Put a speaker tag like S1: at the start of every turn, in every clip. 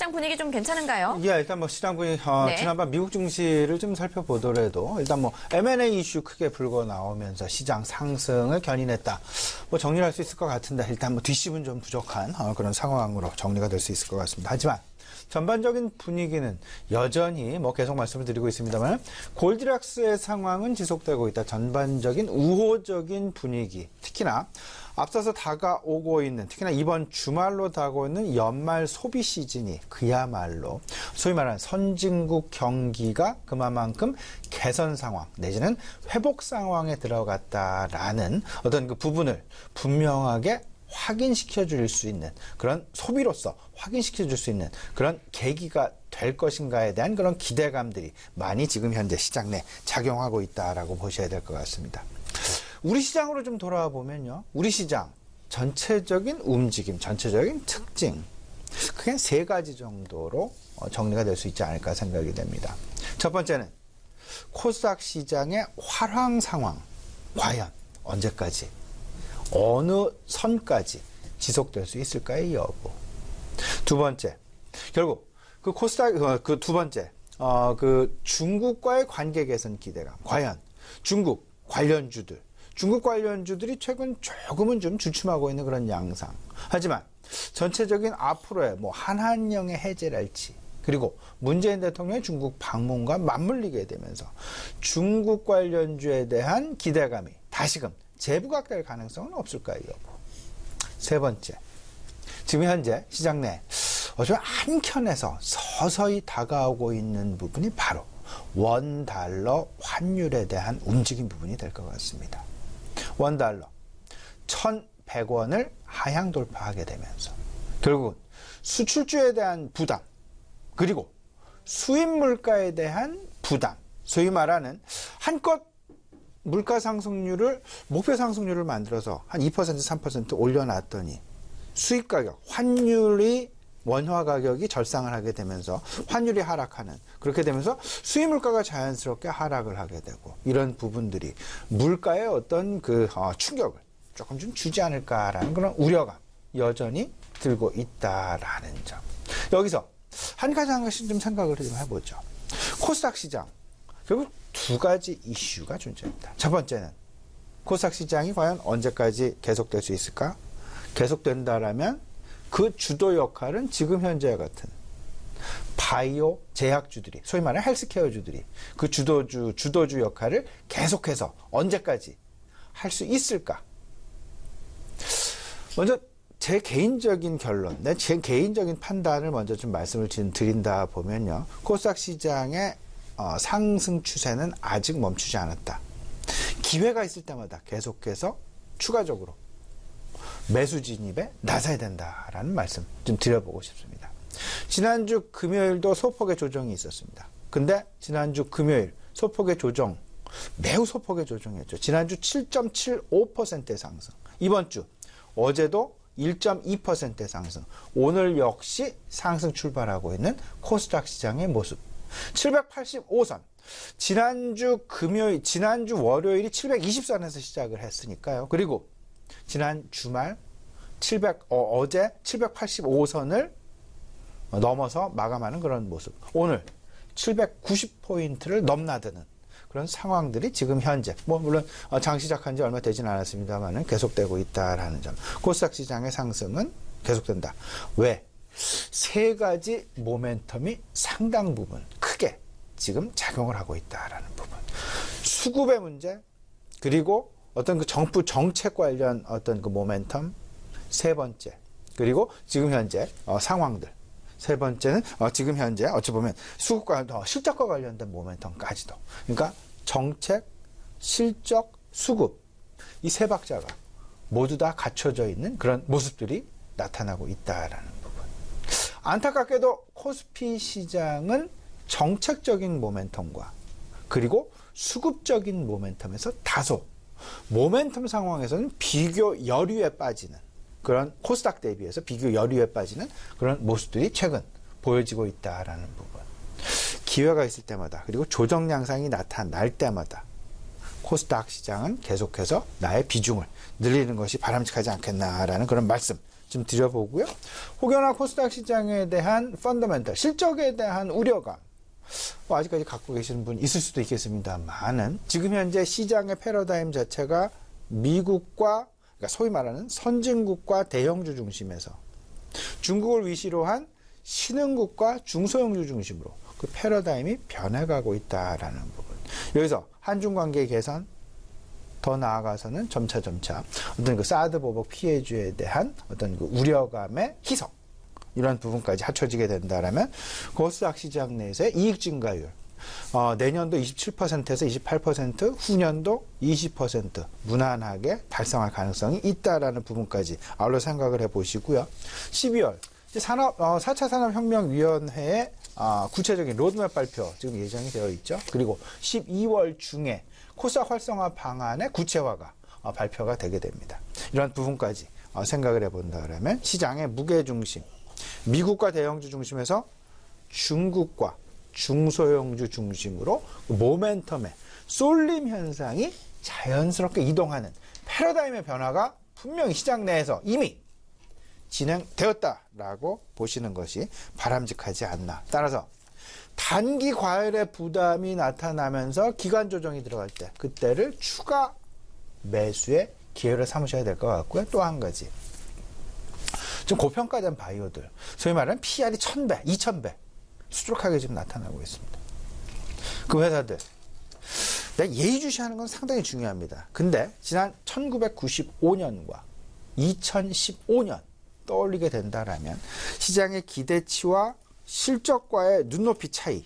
S1: 시장 분위기 좀 괜찮은가요?
S2: 예, 일단 뭐 시장 분위기,
S1: 네.
S2: 지난번 미국 증시를 좀 살펴보더라도 일단 뭐 M&A 이슈 크게 불고 나오면서 시장 상승을 견인했다. 뭐 정리할 수 있을 것 같은데 일단 뭐 뒷심은 좀 부족한 그런 상황으로 정리가 될 수 있을 것 같습니다. 하지만 전반적인 분위기는 여전히 뭐 계속 말씀을 드리고 있습니다만 골디락스의 상황은 지속되고 있다. 전반적인 우호적인 분위기, 특히나 앞서서 다가오고 있는, 특히나 이번 주말로 다가오고 있는 연말 소비 시즌이 그야말로 소위 말하는 선진국 경기가 그만큼 개선 상황 내지는 회복 상황에 들어갔다라는 어떤 그 부분을 분명하게 확인시켜 줄 수 있는, 그런 소비로서 확인시켜 줄 수 있는 그런 계기가 될 것인가에 대한 그런 기대감들이 많이 지금 현재 시장 내 작용하고 있다라고 보셔야 될 것 같습니다. 우리 시장으로 좀 돌아와 보면요, 우리 시장 전체적인 움직임, 전체적인 특징, 크게 세 가지 정도로 정리가 될 수 있지 않을까 생각이 됩니다. 첫 번째는 코스닥 시장의 활황 상황, 과연 언제까지, 어느 선까지 지속될 수 있을까의 여부. 두 번째, 결국 그 코스닥, 그 두 번째, 그 중국과의 관계 개선 기대감. 과연 중국 관련주들이 최근 조금은 좀 주춤하고 있는 그런 양상. 하지만 전체적인 앞으로의 뭐 한한령의 해제랄지, 그리고 문재인 대통령의 중국 방문과 맞물리게 되면서 중국 관련주에 대한 기대감이 다시금 재부각될 가능성은 없을까요, 여부. 세 번째, 지금 현재 시장 내 어쩌면 한켠에서 서서히 다가오고 있는 부분이 바로 원달러 환율에 대한 움직임 부분이 될 것 같습니다. 원달러 1,100원을 하향 돌파하게 되면서 결국은 수출주에 대한 부담, 그리고 수입 물가에 대한 부담, 소위 말하는 한껏 물가 상승률을, 목표 상승률을 만들어서 한 2%, 3% 올려놨더니 수입 가격, 환율이, 원화 가격이 절상을 하게 되면서 환율이 하락하는, 그렇게 되면서 수입 물가가 자연스럽게 하락을 하게 되고, 이런 부분들이 물가에 어떤 그 충격을 조금 좀 주지 않을까라는 그런 우려가 여전히 들고 있다라는 점. 여기서 한 가지 좀 생각을 좀 해보죠. 코스닥 시장, 결국 두 가지 이슈가 존재합니다. 첫 번째는 코스닥 시장이 과연 언제까지 계속될 수 있을까? 계속된다라면 그 주도 역할은 지금 현재와 같은 바이오 제약주들이, 소위 말하는 헬스케어주들이 그 주도주 역할을 계속해서 언제까지 할 수 있을까? 먼저 제 개인적인 결론, 제 개인적인 판단을 먼저 좀 말씀을 드린다 보면요, 코스닥 시장의 상승 추세는 아직 멈추지 않았다. 기회가 있을 때마다 계속해서 추가적으로 매수 진입에 나서야 된다라는 말씀 좀 드려보고 싶습니다. 지난주 금요일도 소폭의 조정이 있었습니다. 근데 지난주 금요일 소폭의 조정, 매우 소폭의 조정이었죠. 지난주 7.75%의 상승, 이번 주 어제도 1.2%의 상승, 오늘 역시 상승 출발하고 있는 코스닥 시장의 모습. 785선, 지난주 월요일이 720선에서 시작을 했으니까요. 그리고 지난 주말 어제 785선을 넘어서 마감하는 그런 모습. 오늘 790포인트를 넘나드는 그런 상황들이 지금 현재, 뭐 물론 장 시작한 지 얼마 되진 않았습니다만 계속되고 있다라는 점. 코스닥 시장의 상승은 계속된다. 왜? 세 가지 모멘텀이 상당 부분 크게 지금 작용을 하고 있다라는 부분. 수급의 문제, 그리고 어떤 그 정부 정책 관련 어떤 그 모멘텀, 세 번째, 그리고 지금 현재 상황들. 세 번째는 지금 현재 어찌 보면 수급과 실적과 관련된 모멘텀까지도. 그러니까 정책, 실적, 수급, 이 세 박자가 모두 다 갖춰져 있는 그런 모습들이 나타나고 있다라는 부분. 안타깝게도 코스피 시장은 정책적인 모멘텀과 그리고 수급적인 모멘텀에서 다소 모멘텀 상황에서는 비교 여류에 빠지는, 그런 코스닥 대비해서 비교 여류에 빠지는 그런 모습들이 최근 보여지고 있다라는 부분. 기회가 있을 때마다, 그리고 조정 양상이 나타날 때마다 코스닥 시장은 계속해서 나의 비중을 늘리는 것이 바람직하지 않겠나라는 그런 말씀 좀 드려보고요. 혹여나 코스닥 시장에 대한 펀더멘털, 실적에 대한 우려감, 아직까지 갖고 계시는 분 있을 수도 있겠습니다만은 지금 현재 시장의 패러다임 자체가 미국과, 그러니까 소위 말하는 선진국과 대형주 중심에서 중국을 위시로 한 신흥국과 중소형주 중심으로 그 패러다임이 변해가고 있다라는 부분. 여기서 한중 관계 개선, 더 나아가서는 점차 어떤 그 사드 보복 피해주에 대한 어떤 그 우려감의 희석, 이런 부분까지 합쳐지게 된다라면 코스닥 시장 내에서의 이익 증가율, 내년도 27%에서 28%, 후년도 20% 무난하게 달성할 가능성이 있다라는 부분까지 아울러 생각을 해보시고요. 12월 4차 산업혁명위원회의 구체적인 로드맵 발표 지금 예정이 되어 있죠. 그리고 12월 중에 코스닥 활성화 방안의 구체화가 발표가 되게 됩니다. 이런 부분까지 생각을 해본다면 시장의 무게중심, 미국과 대형주 중심에서 중국과 중소형주 중심으로 모멘텀의 쏠림 현상이 자연스럽게 이동하는 패러다임의 변화가 분명히 시장 내에서 이미 진행되었다라고 보시는 것이 바람직하지 않나. 따라서 단기 과열의 부담이 나타나면서 기간 조정이 들어갈 때 그때를 추가 매수의 기회를 삼으셔야 될 것 같고요. 또 한 가지, 좀 고평가된 바이오들, 소위 말하는 PR이 1000배, 2000배 수두룩하게 지금 나타나고 있습니다. 그 회사들 예의주시하는 건 상당히 중요합니다. 근데 지난 1995년과 2015년 떠올리게 된다라면 시장의 기대치와 실적과의 눈높이 차이,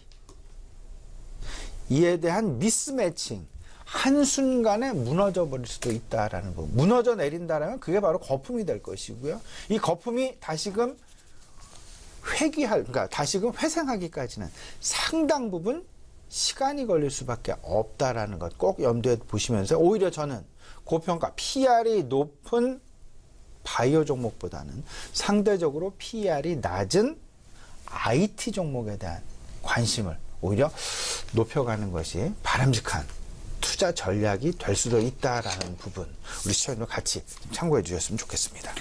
S2: 이에 대한 미스매칭, 한순간에 무너져 버릴 수도 있다라는 부분. 무너져 내린다라면 그게 바로 거품이 될 것이고요. 이 거품이 다시금 그러니까 다시금 회생하기까지는 상당 부분 시간이 걸릴 수밖에 없다라는 것 꼭 염두에 보시면서, 오히려 저는 고평가 PR이 높은 바이오 종목보다는 상대적으로 PR이 낮은 IT 종목에 대한 관심을 오히려 높여가는 것이 바람직한 투자 전략이 될 수도 있다라는 부분, 우리 시청자들 같이 참고해 주셨으면 좋겠습니다.